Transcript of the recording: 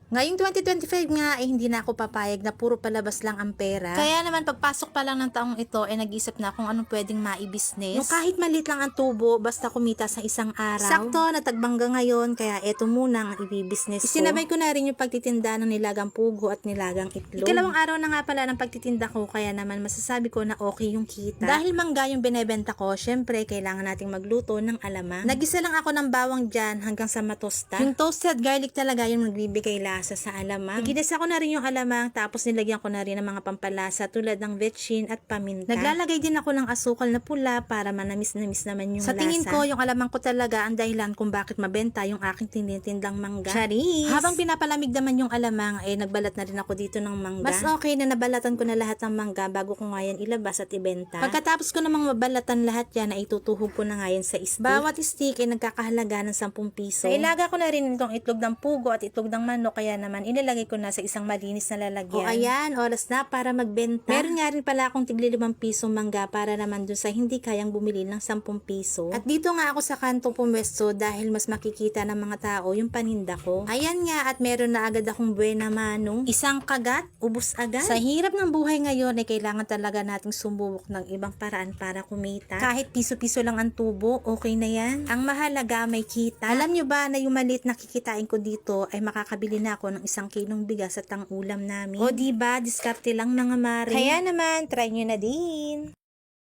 Ngayong 2025 nga, hindi na ako papayag na puro palabas lang ang pera. Kaya naman pagpasok pa lang ng taong ito, nag-isip na kung anong pwedeng mai-business. Yung kahit maliit lang ang tubo, basta kumita sa isang araw. Sakto, natagbangga ngayon, kaya eto muna ang i-business ko. Isinabay ko na rin yung pagtitinda ng nilagang pugo at nilagang itlog. Ikalawang araw na nga pala ng pagtitinda ko, kaya naman masasabi ko na okay yung kita. Dahil mangga yung binebenta ko, syempre kailangan nating magluto ng alamang. Nagisa lang ako ng bawang dyan hanggang sa matosta. Yung toasted garlic talaga yung magbibigay lasa sa alamang. Ginisa ko na rin yung alamang, tapos nilagyan ko na rin ng mga pampalasa tulad ng vetchin at paminta. Naglalagay din ako ng asukal na pula para manamis-namis naman yung lasa. Sa tingin ko, yung alamang ko talaga ang dahilan kung bakit mabenta yung aking tinitindang mangga. Charis! Habang pinapalamig naman yung alamang, nagbalat na rin ako dito ng mangga. Mas okay na nabalatan ko na lahat ng mangga bago ko nga yan ilabas at ibenta. Pagkatapos ko namang mabalatan lahat yan, ay itutuhog ko na nga yan sa stick. Bawat stick ay nagkakahalaga ng 10 piso. Nailaga ko na rin itong itlog ng pugo at itlog ng manok, kaya naman inilagay ko na sa isang malinis na lalagyan. O ayan, oras na para magbenta. Meron nga rin pala akong tigli 5 piso mangga para naman dun sa hindi kayang bumili ng 10 piso. At dito nga ako sa kantong pumwesto dahil mas makikita ng mga tao yung paninda ko. Ayan nga, at meron na agad akong buena manong. Isang kagat, ubos agad. Sa hirap ng buhay ngayon ay kailangan talaga nating sumubok ng ibang paraan para kumita. Kahit piso-piso lang ang tubo, okay na yan. Ang mahalaga may kita. Alam nyo ba na yung maliit na kikitain ko dito ay makakabili na ako ng 1 kilong bigas at ang ulam namin. O diba, diskarte lang mga mare. Kaya naman, try nyo na din.